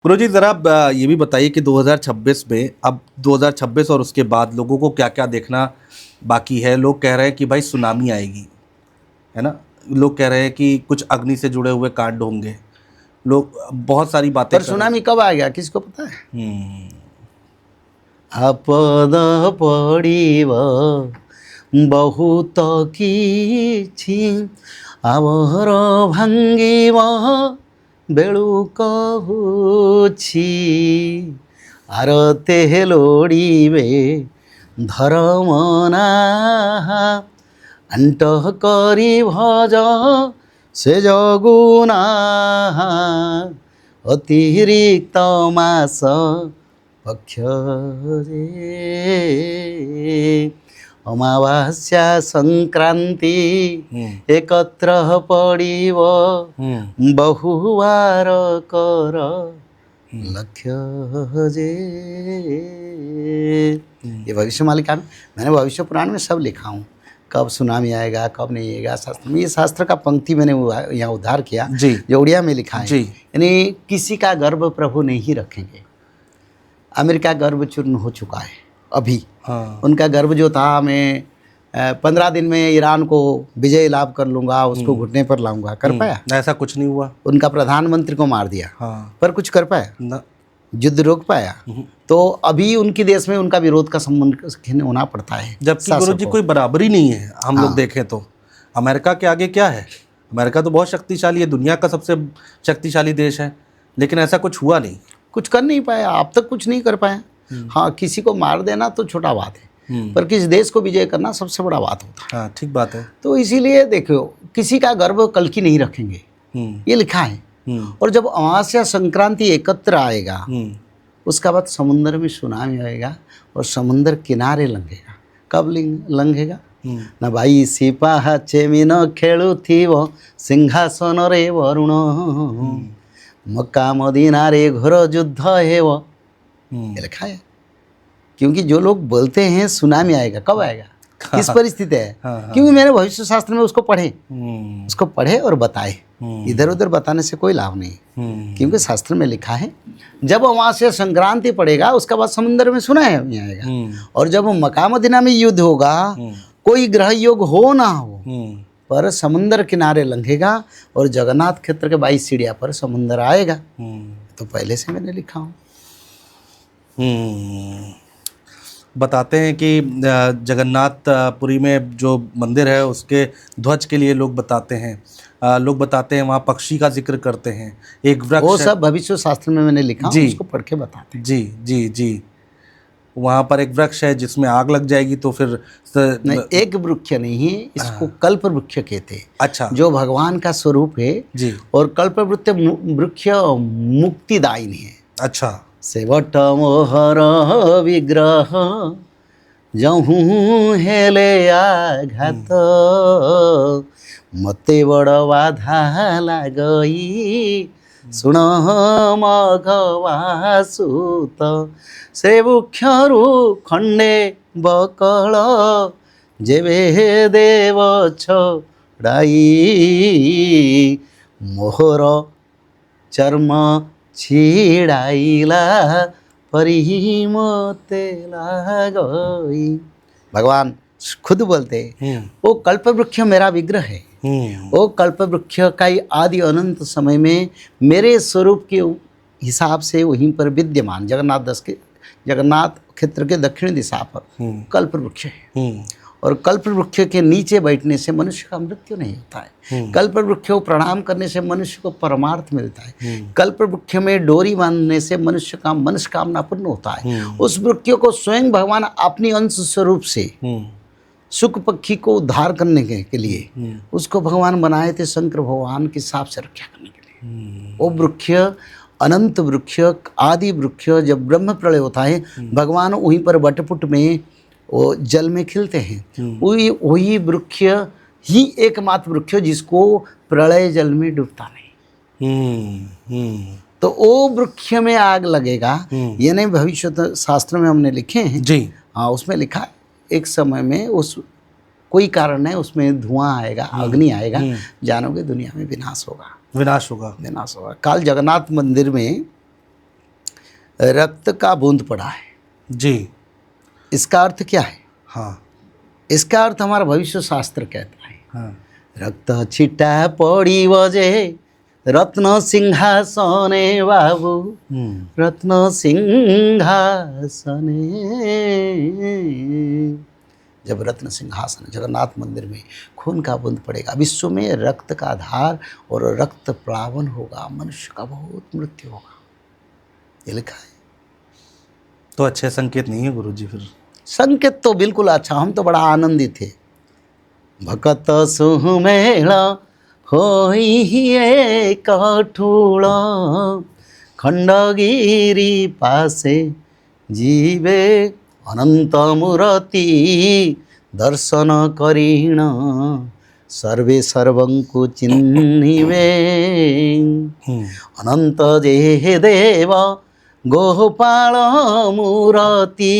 गुरुजी ज़रा ये भी बताइए कि 2026 में, अब 2026 और उसके बाद लोगों को क्या-क्या देखना बाकी है? लोग कह रहे हैं कि भाई सुनामी आएगी, है ना? लोग कह रहे हैं कि कुछ अग्नि से जुड़े हुए कांड होंगे। लोग बहुत सारी बातें पर कर रहे हैं। सुनामी कब आ गया किसको पता है? हुँ, आपद पड़िब बहुत किछि आवर भांगिब बेळु कहुछि आरते लोड़िबे धर्मना अंटः करी भज से जगुना अतिरिक्त मास पक्ष रे अमावास्या संक्रांति एकत्र पड़िब बहुवार कर लक्ष्य जे। ये भविष्य मालिका में मैंने भविष्य पुराण में सब लिखा हूँ, कब सुनामी आएगा कब नहीं आएगा। शास्त्र में ये शास्त्र का पंक्ति मैंने यहाँ उद्धार किया जी। जो उड़िया में लिखा है। जी। यानी किसी का गर्व प्रभु नहीं रखेंगे। अमेरिका गर्व चूर्ण हो चुका है अभी। हाँ। उनका गर्व जो था मैं 15 दिन में ईरान को विजय लाभ कर लूँगा, उसको घुटने पर लाऊंगा, कर पाया? ऐसा कुछ नहीं हुआ। उनका प्रधानमंत्री को मार दिया। हाँ। पर कुछ कर पाया? ना। युद्ध रोक पाया? तो अभी उनके देश में उनका विरोध का संबंध होना पड़ता है। जबकि गुरुजी कोई बराबरी नहीं है। हम लोग देखें तो अमेरिका के आगे क्या है? अमेरिका तो बहुत शक्तिशाली है, दुनिया का सबसे शक्तिशाली देश है, लेकिन ऐसा कुछ हुआ नहीं, कुछ कर नहीं पाया, अब तक कुछ नहीं कर पाया। हाँ, किसी को मार देना तो छोटा बात है, पर किसी देश को विजय करना सबसे बड़ा बात होता है। हाँ, ठीक बात है। तो इसीलिए देखो, किसी का गर्व कल की नहीं रखेंगे, ये लिखा है। और जब अमावस्या संक्रांति एकत्र आएगा, उसका बाद समुद्र में सुनामी आएगा और समुद्र किनारे लंघेगा। कब लंघेगा? ना भाई सिपाहा चेमिन खेलु थीव सिंहासन रे वरुण मक्का मदीना रे घोर युद्ध हेव, ये लिखा है। क्योंकि जो लोग बोलते हैं सुनामी आएगा, कब आएगा, किस परिस्थिति है? क्योंकि मैंने भविष्य शास्त्र में उसको पढ़े और बताए। इधर उधर बताने से कोई लाभ नहीं, क्योंकि शास्त्र में लिखा है जब वहाँ से संक्रांति पड़ेगा उसका बाद समुद्र में सुनामी आएगा। और जब मक्का मदीना में युद्ध होगा, कोई ग्रह योग हो ना हो, पर समुद्र किनारे लंघेगा और जगन्नाथ क्षेत्र के 22 सीढ़िया पर समुद्र आएगा। तो पहले से मैंने लिखा हूँ। बताते हैं कि जगन्नाथपुरी में जो मंदिर है उसके ध्वज के लिए लोग बताते हैं वहाँ पक्षी का जिक्र करते हैं, एक वृक्ष, वो सब भविष्य शास्त्र में मैंने लिखा, जी, उसको पढ़ के बताते हैं। जी जी जी। वहाँ पर एक वृक्ष है जिसमें आग लग जाएगी तो फिर नहीं, एक वृक्ष नहीं है, इसको कल्प वृक्ष कहते हैं। अच्छा। जो भगवान का स्वरूप है जी। और कल्प वृक्ष मुक्तिदायिनी है। अच्छा। सेवट मोहर विग्रह जहूँ हेले आघात मते बड़ बाधा लागई सुण मघवा सुत से वृक्षरु खंडे बकल जेबे देव छड़ाई मोहर चर्म छिड़ाइला परिमते लागई। भगवान खुद बोलते हैं वो कल्प वृक्ष मेरा विग्रह है। वो कल्प वृक्ष का ही आदि अनंत समय में मेरे स्वरूप के हिसाब से वहीं पर विद्यमान जगन्नाथ क्षेत्र के दक्षिण दिशा पर कल्प वृक्ष है। और कल्प वृक्ष के नीचे बैठने से मनुष्य का मृत्यु नहीं होता है। कल्प वृक्ष को प्रणाम करने से मनुष्य को परमार्थ मिलता है। कल्प वृक्ष में डोरी बांधने से मनुष्य का मनस्कामना पूर्ण होता है। उस वृक्ष को स्वयं भगवान अपनी अंश स्वरूप से सुख पक्षी को उद्धार करने के लिए उसको भगवान बनाए थे, शंकर भगवान की साप से रक्षा करने के लिए। वो वृक्ष अनंत वृक्ष, आदि वृक्ष, जब ब्रह्म प्रलय होता है भगवान वहीं पर वटपुट में वो जल में खिलते हैं। वही वृक्ष ही एकमात्र वृक्ष जिसको प्रलय जल में डूबता नहीं। तो वो वृक्ष में आग लगेगा, ये नहीं भविष्य शास्त्र में हमने लिखे हैं जी। हाँ, उसमें लिखा है एक समय में उस कोई कारण है उसमें धुआं आएगा, अग्नि आएगा, जानोगे दुनिया में विनाश होगा। विनाश होगा। काल जगन्नाथ मंदिर में रक्त का बूंद पड़ा है। जी। इसका अर्थ क्या है? हाँ इसका अर्थ हमारा भविष्य शास्त्र कहता है, हाँ। रक्त छिटा पड़ी बजे रत्न सिंहासने बाबू, रत्न सिंहासने। जब रत्न सिंहासन जगन्नाथ मंदिर में खून का बूंद पड़ेगा, विश्व में रक्त का धार और रक्त प्लावन होगा, मनुष्य का बहुत मृत्यु होगा, ये लिखा है। तो अच्छे संकेत नहीं है गुरुजी फिर? संकेत तो बिल्कुल अच्छा, हम तो बड़ा आनंदित थे। भकत सुमेल होइए कठोल खंडगिरी पासे जीवे अनंत मूर्ति दर्शन करीण सर्वे सर्वंकु चिन्हिवे। अनंत जे देव गोपाल मूर्ति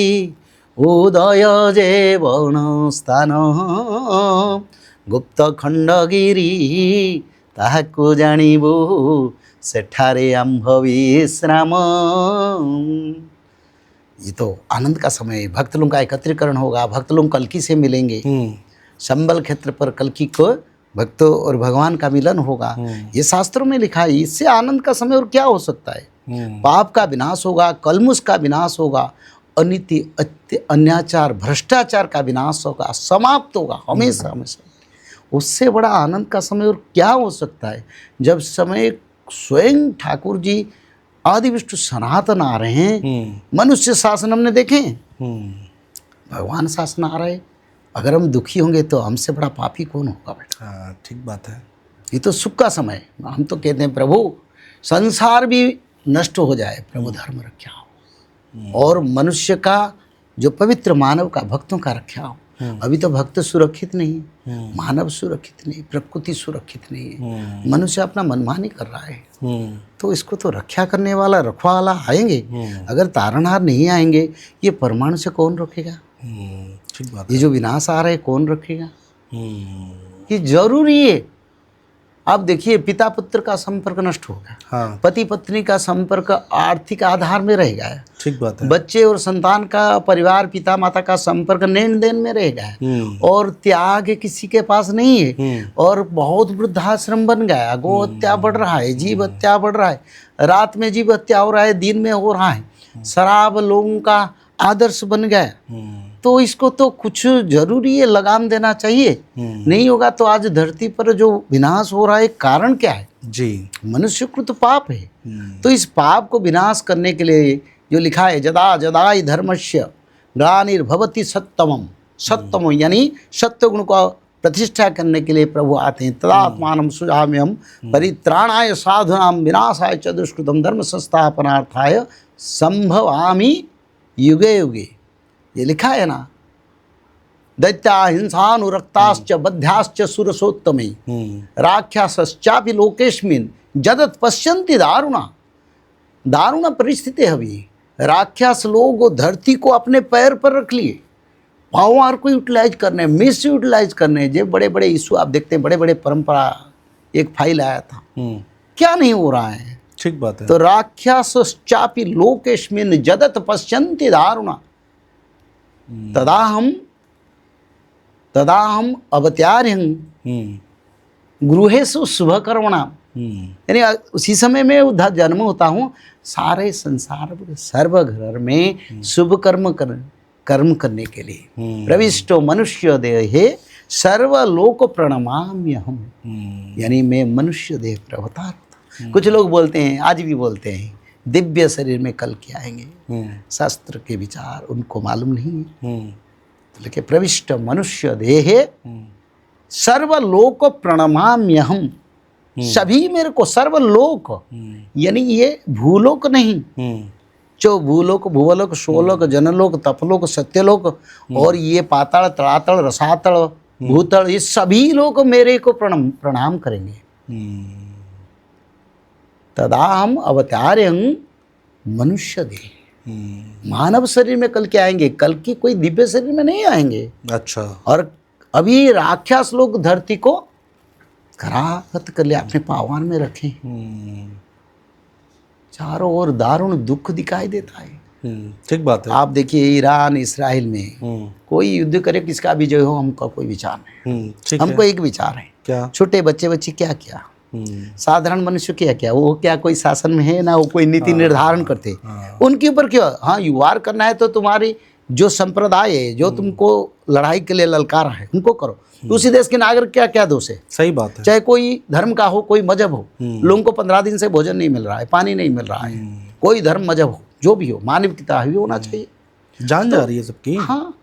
उदय जे वन स्थान गुप्त खंडगिरी ताहाकु जानिबु सेठारे आम्भ विश्राम। ये तो आनंद का समय है, भक्त लोगों का एकत्रीकरण होगा, भक्त लोग कल्की से मिलेंगे, संबल क्षेत्र पर कल्की को भक्तों और भगवान का मिलन होगा, ये शास्त्रों में लिखा है। इससे आनंद का समय और क्या हो सकता है? पाप का विनाश होगा, कलमुष का विनाश होगा, अनिति अन्याचार भ्रष्टाचार का विनाश होगा, समाप्त होगा हमेशा हमेशा। उससे बड़ा आनंद का समय और क्या हो सकता है? जब समय स्वयं ठाकुर जी आदि विष्णु सनातन आ रहे हैं। मनुष्य शासन हमने देखे, भगवान शासन आ रहे। अगर हम दुखी होंगे तो हमसे बड़ा पापी कौन होगा बेटा? हाँ ठीक बात है। ये तो सुख का समय है। हम तो कहते हैं प्रभु संसार भी नष्ट हो जाए, प्रभु धर्म रक्षा हो, और मनुष्य का जो पवित्र मानव का भक्तों का रक्षा हो। अभी तो भक्त सुरक्षित नहीं है, मानव सुरक्षित नहीं, प्रकृति सुरक्षित नहीं है, मनुष्य अपना मनमानी कर रहा है। तो इसको तो रक्षा करने वाला रखवाला आएंगे। अगर तारणहार नहीं आएंगे, ये परमाणु से कौन रोकेगा? ठीक बात ये जो विनाश आ रहा है कौन रखेगा? ये जरूरी है। आप देखिए पिता पुत्र का संपर्क नष्ट होगा, हाँ पति पत्नी का संपर्क आर्थिक आधार में रहेगा, ठीक बात है। बच्चे और संतान का परिवार पिता माता का संपर्क लेन देन में रहेगा, और त्याग किसी के पास नहीं है, और बहुत वृद्धाश्रम बन गया, गो हत्या बढ़ रहा है, जीव हत्या बढ़ रहा है, रात में जीव हत्या हो रहा है, दिन में हो रहा है, शराब लोगों का आदर्श बन गया। तो इसको तो कुछ जरूरी है, लगाम देना चाहिए। नहीं होगा तो आज धरती पर जो विनाश हो रहा है कारण क्या है? जी मनुष्यकृत पाप है। तो इस पाप को विनाश करने के लिए जो लिखा है, जदा जदाई धर्मस्य ग्लानिर्भवति सत्तमम, सत्तम यानी सत्य गुण को प्रतिष्ठा करने के लिए प्रभु आते हैं। तदात्मानं सुजाम्यहं परित्राणाय साधुनां विनाशाय च दुष्कृतं धर्म संस्थापनार्थाय संभवामि युगे युगे, ये लिखा है ना। दैत्या हिंसानुरक्ताश्च बध्याश्च सुरसोत्तमे राक्षसश्चापि लोकेस्मिन् जदत पश्यन्ति दारुणा। दारुण परिस्थिति है अभी। राक्षस लोग धरती को अपने पैर पर रख लिए, पावर को यूटिलाइज करने, मिस यूटिलाइज करने। जो बड़े बड़े इशू आप देखते हैं, बड़े बड़े परंपरा, एक फाइल आया था, क्या नहीं हो रहा है? ठीक बात है। तो राक्षसश्चापि लोकेस्मिन् जदत पश्यन्ति दारुणा तदाहम अवत्यार्यं गृहेषु शुभकर्मणा। यानी उसी समय में उधर जन्म होता हूँ, सारे संसार सर्व घर में शुभ कर्म करने के लिए प्रविष्टो मनुष्य देहे सर्वलोक प्रणमाम्यहम्। यानी मैं मनुष्य देह पर अवतार होता। कुछ लोग बोलते हैं, आज भी बोलते हैं, दिव्य शरीर में कल के आएंगे। शास्त्र के विचार उनको मालूम नहीं है। तो लिखे प्रविष्ट मनुष्य देहे सर्वलोक प्रणमाम्यहम्। सभी मेरे को, सर्वलोक यानी ये भूलोक नहीं, जो भूलोक भूवलोक सोलोक जनलोक तपलोक सत्यलोक और ये पाताल तड़ातल रसातल भूतल, ये सभी लोग मेरे को प्रणाम करेंगे। तदा हम अवतार्यं मनुष्य देह, मानव शरीर में कल के आएंगे, कल की कोई दिव्य शरीर में नहीं आएंगे। अच्छा। और अभी राक्षस लोग धरती को कराहत कर लिया, अपने पावन में रखें, चारों ओर दारुण दुख दिखाई देता है। ठीक बात है। आप देखिए ईरान इसराइल में कोई युद्ध करे किसका विजय हो, हमको कोई विचार नहीं। ठीक हमको है। एक विचार है, क्या? छोटे बच्चे क्या क्या, साधारण मनुष्य क्या क्या, वो क्या कोई शासन में है ना, वो कोई नीति निर्धारण करते, उनके ऊपर क्यों? हाँ, वार करना है तो तुम्हारी जो संप्रदाय है, जो तुमको लड़ाई के लिए ललकार है, उनको करो। उसी देश के नागरिक क्या क्या दोष है? सही बात है। चाहे कोई धर्म का हो, कोई मजहब हो, लोगों को 15 दिन से भोजन नहीं मिल रहा है, पानी नहीं मिल रहा है, कोई धर्म मजहब हो, जो भी हो, मानविकता भी होना चाहिए। जान जा रही है सबकी। हाँ,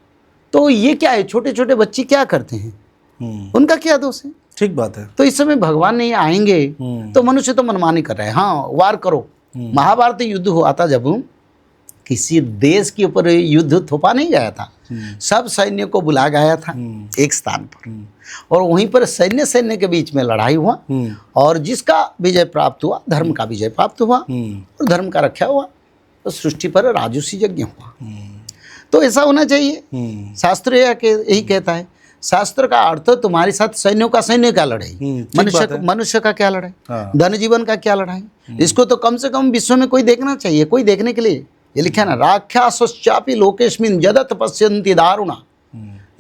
तो ये क्या है, छोटे छोटे बच्चे क्या करते हैं, उनका क्या दोष है? ठीक बात है। तो इस समय भगवान नहीं आएंगे तो मनुष्य तो मनमानी कर रहे हैं। हाँ, वार करो। महाभारत युद्ध हुआ था जब किसी देश के ऊपर युद्ध थोपा नहीं गया था, सब सैन्य को बुला गया था एक स्थान पर, और वहीं पर सैन्य के बीच में लड़ाई हुआ, और जिसका विजय प्राप्त हुआ, धर्म का विजय प्राप्त हुआ और धर्म का रक्षा हुआ, तो सृष्टि पर राजसी यज्ञ हुआ। तो ऐसा होना चाहिए। शास्त्र यही कहता है। शास्त्र का अर्थ तुम्हारे साथ सैन्यों का सैन्य क्या लड़ाई, मनुष्य का क्या लड़ाई, धन जीवन का क्या लड़ाई, इसको तो कम से कम विश्व में कोई देखना चाहिए, कोई देखने के लिए। ये लिखा है ना, राक्षसश्चापि लोकेस्मिन् यदत पश्यन्ति दारुणा,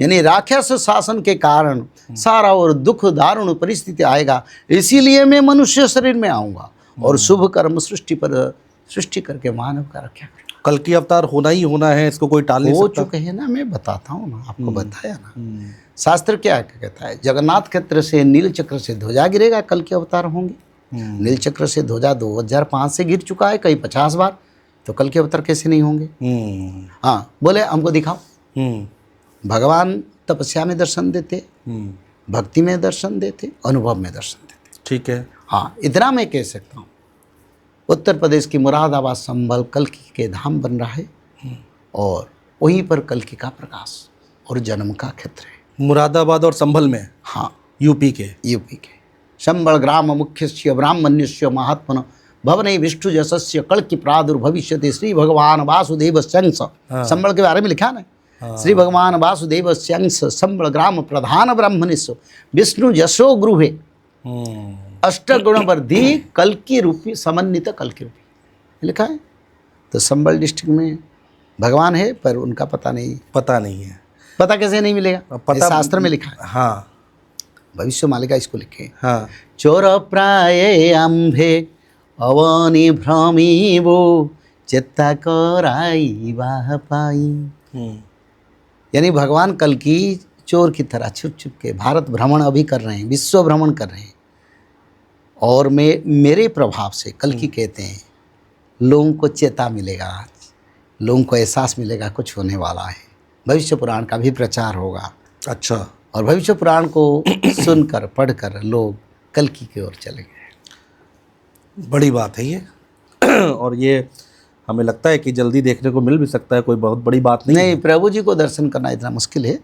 यानी राक्षस शासन के कारण सारा और दुख दारुण परिस्थिति आएगा, इसीलिए मैं मनुष्य शरीर में आऊँगा और शुभ कर्म सृष्टि करके मानव का रक्षा करूँगा। कल की अवतार होना ही होना है, इसको कोई टाल नहीं सकता। हो चुके हैं ना, मैं बताता हूँ ना, आपको बताया ना। शास्त्र क्या कहता है, जगन्नाथ क्षेत्र से नील चक्र से ध्वजा गिरेगा, कल के अवतार होंगे। नील चक्र से ध्वजा 2005 से गिर चुका है, कई 50 बार, तो कल के अवतार कैसे नहीं होंगे? हाँ, बोले हमको दिखाओ। भगवान तपस्या में दर्शन देते, भक्ति में दर्शन देते, अनुभव में दर्शन देते। ठीक है। हाँ, इतना मैं कह सकता हूँ। उत्तर प्रदेश की मुरादाबाद संभल कल्कि के धाम बन रहा है, और वहीं पर कल्कि का प्रकाश और जन्म का क्षेत्र है। मुरादाबाद और संभल में? हाँ, यूपी के संबल ग्राम मुख्यस्य ब्राह्मण्यस्य महात्मन भवने विष्णु जसस्य कल्कि प्रादुर्भविष्यति श्री भगवान वासुदेव संस। संबल के बारे में लिखा ना, श्री भगवान वासुदेव संस संबल ग्राम प्रधान ब्राह्मणस्य विष्णु जसो गृहे अष्टगुण वर्धी कल्कि रूपी समन्वित कल्कि रूपी लिखा है। तो संबल डिस्ट्रिक्ट में भगवान है, पर उनका पता नहीं है। पता कैसे नहीं मिलेगा? पता शास्त्र में लिखा है। हाँ, भविष्य मालिका इसको लिखे। हाँ, चोर प्राये अम्भे अवनी भ्रमी वो चेता कराई वाह पाई। यानी भगवान कल्कि चोर की तरह छुप छुप के भारत भ्रमण अभी कर रहे हैं, विश्व भ्रमण कर रहे हैं, और मेरे प्रभाव से कल्कि कहते हैं लोगों को चेता मिलेगा, लोगों को एहसास मिलेगा कुछ होने वाला है। भविष्य पुराण का भी प्रचार होगा। अच्छा। और भविष्य पुराण को सुनकर पढ़कर लोग कल्कि की ओर चले गए। बड़ी बात है ये। और ये हमें लगता है कि जल्दी देखने को मिल भी सकता है, कोई बहुत बड़ी बात नहीं। प्रभु जी को दर्शन करना इतना मुश्किल है।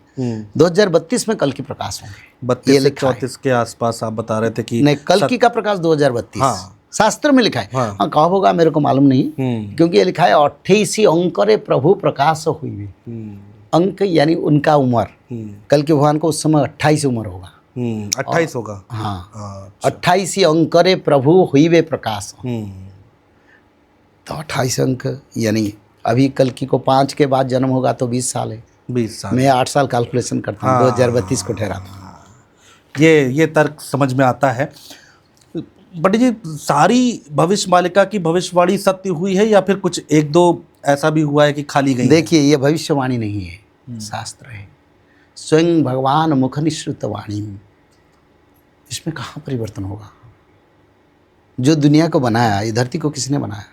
2032 में कल्कि प्रकाश होंगे। 32 से 34 के आसपास आप बता रहे थे कि नहीं, कल्कि का प्रकाश 2032। हाँ, शास्त्र में लिखा है। हाँ, कब होगा मेरे को मालूम नहीं, क्योंकि ये लिखा है 28 अंकरे प्रभु प्रकाश हुई। अंक यानी उनका उम्र, कल्कि भगवान को उस समय 28 उम्र होगा। 28 होगा। हाँ, 28 अंकरे प्रभु हुई प्रकाश। तो 28 अंक यानी अभी कल्कि को 5 के बाद जन्म होगा तो 20 साल है। 20 साल। मैं 8 साल कैलकुलेशन करता हूँ। 2032 को ठहराता। ये तर्क समझ में आता है। बट जी, सारी भविष्य मालिका की भविष्यवाणी सत्य हुई है या फिर कुछ एक दो ऐसा भी हुआ है कि खाली गई? देखिए, ये भविष्यवाणी नहीं है, शास्त्र है। स्वयं भगवान मुख निश्रुत वाणी, इसमें कहाँ परिवर्तन होगा? जो दुनिया को बनाया, ये धरती को किसने बनाया?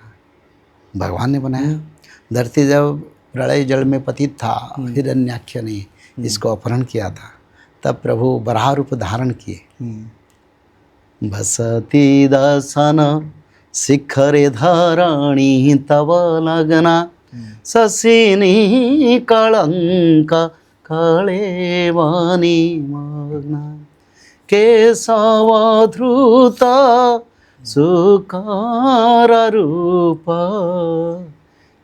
भगवान ने बनाया। धरती जब प्रलय जल में पतित था, हिरण्याक्ष ने इसको अपहरण किया था, तब प्रभु बराह रूप धारण किए। भसती दसन शिखरे धरणी तव लगना ससिनी कलंक कलेवनी मग्ना केशव धृत सुकर रूप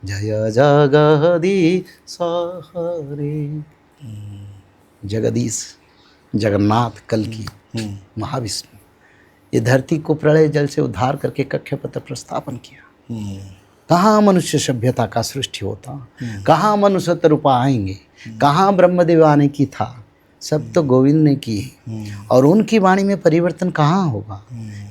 जय जगदीश हरे। जगदीश जगन्नाथ कल्कि महाविष्णु, ये धरती को प्रलय जल से उद्धार करके कक्षपथ पर स्थापन किया। कहाँ मनुष्य सभ्यता का सृष्टि होता, कहाँ मनुष्य रूप आएंगे, कहाँ ब्रह्मदेव आने की था, सब तो गोविंद ने की। और उनकी वाणी में परिवर्तन कहाँ होगा।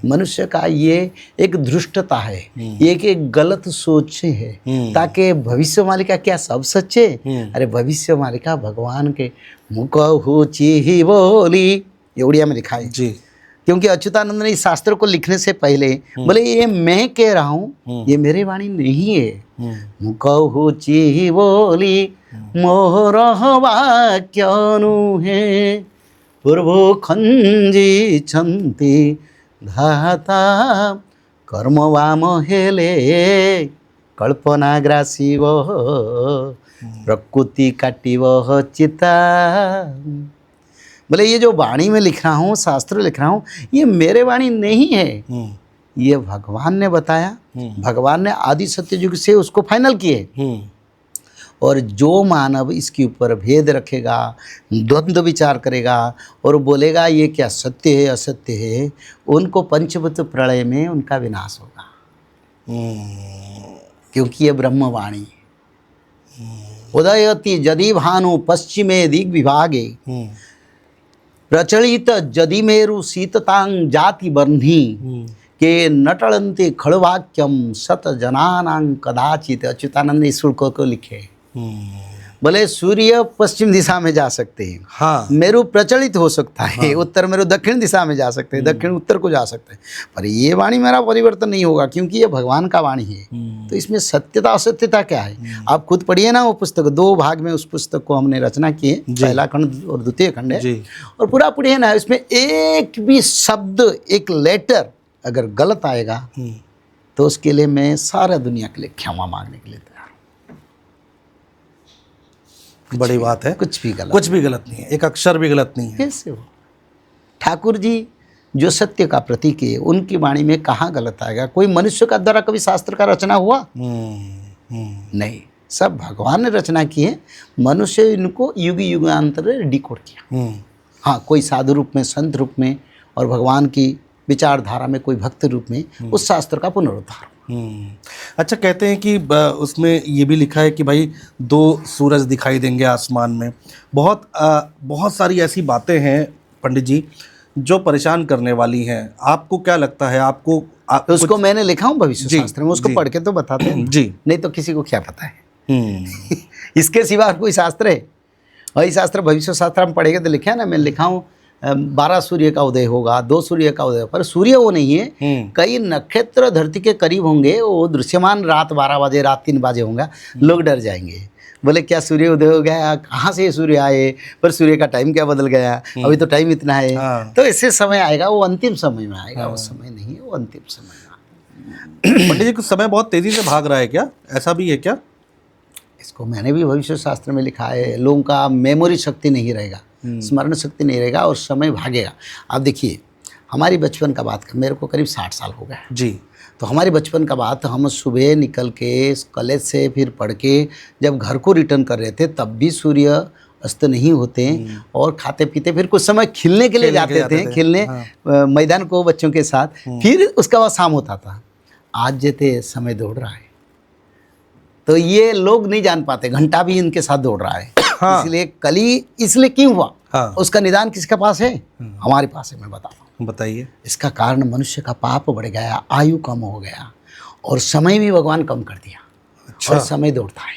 मनुष्य का ये एक धृष्टता है, ये एक गलत सोच है, ताकि भविष्य मालिका क्या सब सच्चे। अरे भविष्य मालिका भगवान के मुख हो ची बोली, ये उड़िया में लिखा है जी। क्योंकि अच्युतानंद ने इस शास्त्र को लिखने से पहले बोले ये मैं कह रहा हूँ, ये मेरे वाणी नहीं है। मुकहु ची बोली मोर वाक्यनु है, पूर्व खंजी छंती धाता कर्म वाम हेले कल्पनाग्रासी वह प्रकृति काटी वह चिता। बोले ये जो वाणी में लिख रहा हूँ, शास्त्र लिख रहा हूँ, ये मेरे वाणी नहीं है, ये भगवान ने बताया। भगवान ने आदि सत्य युग से उसको फाइनल किए। और जो मानव इसके ऊपर भेद रखेगा, द्वंद्व विचार करेगा और बोलेगा ये क्या सत्य है असत्य है, उनको पंचभूत प्रलय में उनका विनाश होगा। क्योंकि ये ब्रह्मवाणी उदयति यदि भानु पश्चिमे दिग् विभागे, प्रचलित जदि मेरु शीततांग जाति बन्ही, के नटलंते खड़वाक्यम सत जनानां कदाचित। अच्युतानंद ने इस श्लोक को लिखे। बोले सूर्य पश्चिम दिशा में जा सकते हैं, हाँ। मेरु प्रचलित हो सकता है, उत्तर मेरु दक्षिण दिशा में जा सकते हैं, दक्षिण उत्तर को जा सकते हैं, पर ये वाणी मेरा परिवर्तन नहीं होगा क्योंकि ये भगवान का वाणी है। तो इसमें सत्यता असत्यता क्या है, आप खुद पढ़िए ना वो पुस्तक, 2 भाग में उस पुस्तक को हमने रचना की है, पहला खंड और द्वितीय खंड है, और पूरा पढ़िए ना। इसमें एक भी शब्द, एक लेटर अगर गलत आएगा तो उसके लिए मैं सारा दुनिया के लिए क्षमा मांगने के लिए तैयार हूँ। बड़ी बात है। कुछ भी गलत नहीं है, एक अक्षर भी गलत नहीं है। कैसे हो ठाकुर जी जो सत्य का प्रतीक है, उनकी वाणी में कहाँ गलत आएगा। कोई मनुष्य का द्वारा कभी शास्त्र का रचना हुआ? नहीं, सब भगवान ने रचना की है, मनुष्य इनको युग युगांतर डिकोड किया। हाँ, कोई साधु रूप में, संत रूप में, और भगवान की विचारधारा में कोई भक्त रूप में उस शास्त्र का पुनरुद्धार। अच्छा, कहते हैं कि उसमें ये भी लिखा है कि भाई 2 सूरज दिखाई देंगे आसमान में। बहुत सारी ऐसी बातें हैं पंडित जी जो परेशान करने वाली हैं। आपको क्या लगता है? तो उसको मैंने लिखा हूँ भविष्य शास्त्र में, उसको पढ़ के तो बताते हैं जी, नहीं तो किसी को क्या पता है। इसके सिवा कोई शास्त्र है? वही शास्त्र भविष्य शास्त्र हम पढ़ेंगे तो लिखा है ना, मैं लिखा हूँ 12 सूर्य का उदय होगा, 2 सूर्य का उदय, पर सूर्य वो नहीं है, कई नक्षत्र धरती के करीब होंगे, वो दृश्यमान रात 12 बजे, रात 3 बजे होंगे, लोग डर जाएंगे, बोले क्या सूर्य उदय हो गया, कहाँ से सूर्य आए, पर सूर्य का टाइम क्या बदल गया, अभी तो टाइम इतना है। तो ऐसे समय आएगा, वो अंतिम समय में आएगा, वो समय नहीं है, वो अंतिम समय में। पंडित जी, कुछ समय बहुत तेजी से भाग रहा है क्या? ऐसा भी है क्या? इसको मैंने भी भविष्य शास्त्र में लिखा है, लोगों का मेमोरी शक्ति नहीं रहेगा, स्मरण शक्ति नहीं रहेगा और समय भागेगा। आप देखिए, हमारी बचपन का बात, मेरे को करीब 60 साल हो गए जी, तो हमारी बचपन का बात, हम सुबह निकल के कॉलेज से फिर पढ़ के जब घर को रिटर्न कर रहे थे, तब भी सूर्य अस्त नहीं होते, और खाते पीते फिर कुछ समय खेलने के लिए जाते थे, खेलने मैदान को बच्चों के साथ, फिर उसका बाद शाम होता था। आज जैसे समय दौड़ रहा है, तो ये लोग नहीं जान पाते, घंटा भी इनके साथ दौड़ रहा है। हाँ। इसलिए क्यों हुआ? हाँ। उसका निदान किसके पास है? हमारे पास है। मैं बताता हूँ। बताइए। इसका कारण मनुष्य का पाप बढ़ गया, आयु कम हो गया, और समय भी भगवान कम कर दिया। अच्छा। और समय दौड़ता है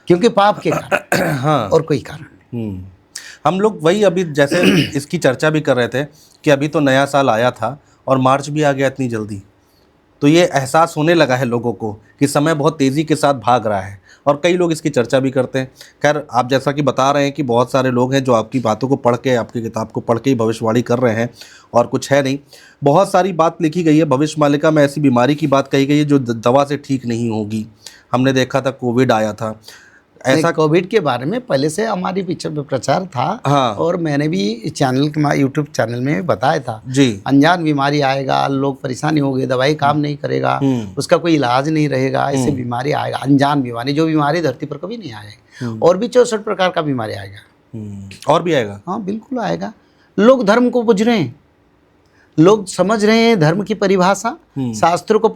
क्योंकि पाप के कारण। हाँ। और कोई कारण नहीं। हम लोग वही अभी जैसे इसकी चर्चा भी कर रहे थे कि अभी तो नया साल आया था और मार्च भी आ गया इतनी जल्दी, तो ये एहसास होने लगा है लोगों को कि समय बहुत तेज़ी के साथ भाग रहा है, और कई लोग इसकी चर्चा भी करते हैं। खैर, आप जैसा कि बता रहे हैं कि बहुत सारे लोग हैं जो आपकी बातों को पढ़ के, आपकी किताब को पढ़ के ही भविष्यवाणी कर रहे हैं, और कुछ है नहीं। बहुत सारी बात लिखी गई है भविष्य मालिका में, ऐसी बीमारी की बात कही गई है जो दवा से ठीक नहीं होगी। हमने देखा था कोविड आया था, ऐसा कोविड के बारे में पहले से हमारी पीछे प्रचार था। हाँ। और मैंने भी यूट्यूब चैनल में बताया था जी, अनजान बीमारी आएगा, लोग परेशानी होगी, दवाई काम नहीं करेगा, उसका कोई इलाज नहीं रहेगा, ऐसे बीमारी आएगा, अनजान बीमारी, जो बीमारी धरती पर कभी नहीं आएगी। और भी 64 प्रकार का बीमारी आएगा, और भी आएगा। हाँ, बिल्कुल आएगा। लोग धर्म को बुझ रहे हैं, लोग समझ रहे हैं धर्म की परिभाषा, शास्त्रों को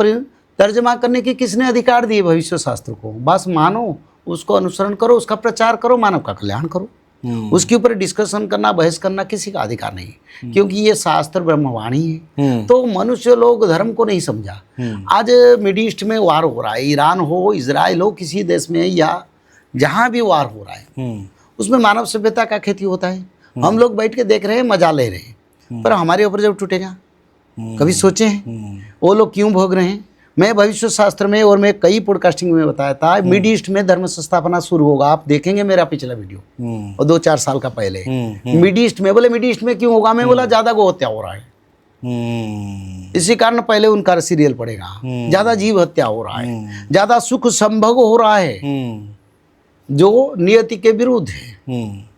तर्जमा करने की किसने अधिकार दिए भविष्य शास्त्र को? बस मानो, उसको अनुसरण करो, उसका प्रचार करो, मानव का कल्याण करो। उसके ऊपर डिस्कशन करना, बहस करना किसी का अधिकार नहीं, क्योंकि ये शास्त्र ब्रह्मवाणी है। तो मनुष्य लोग धर्म को नहीं समझा। आज मिडिल ईस्ट में वार हो रहा है, ईरान हो, इजराइल हो, किसी देश में या जहाँ भी वार हो रहा है, उसमें मानव सभ्यता का खेती होता है। हम लोग बैठ के देख रहे हैं, मजा ले रहे हैं, पर हमारे ऊपर जब टूटेगा, कभी सोचे हैं वो लोग क्यों भोग रहे हैं? मैं भविष्य शास्त्र में और मैं कई पॉडकास्टिंग में बताया था, मिड ईस्ट में धर्म संस्थापना शुरू होगा। आप देखेंगे मेरा पिछला वीडियो और 2-4 साल का पहले। मिड ईस्ट में, बोले मिड ईस्ट में क्यों होगा? मैं बोला ज़्यादा गो हत्या हो रहा है, इसी कारण पहले उनका सीरियल पड़ेगा। ज़्यादा जीव हत्या हो रहा है, ज़्यादा सुख संभोग हो रहा है, जो नियति के विरुद्ध है।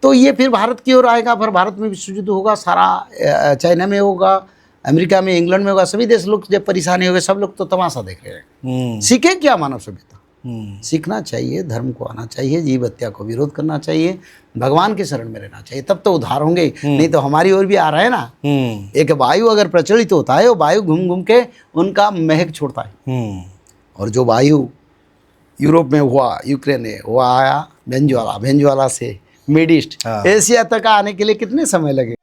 तो ये फिर भारत की ओर आएगा, फिर भारत में विश्व युद्ध होगा, सारा चाइना में होगा, अमेरिका में, इंग्लैंड में होगा, सभी देश लोग जब परेशानी हो गए, सब लोग तो तमाशा देख रहे हैं। सीखे क्या मानव सभ्यता? सीखना चाहिए, धर्म को आना चाहिए, जीव हत्या को विरोध करना चाहिए, भगवान के शरण में रहना चाहिए, तब तो उद्धार होंगे। नहीं तो हमारी ओर भी आ रहा है ना, एक वायु अगर प्रचलित होता है, वो वायु घूम घूम के उनका महक छोड़ता है। और जो वायु यूरोप में हुआ, यूक्रेन में हुआ, आया वेनेजुएला, वेनेजुएला से मिड ईस्ट, एशिया तक आने के लिए कितने समय लगे?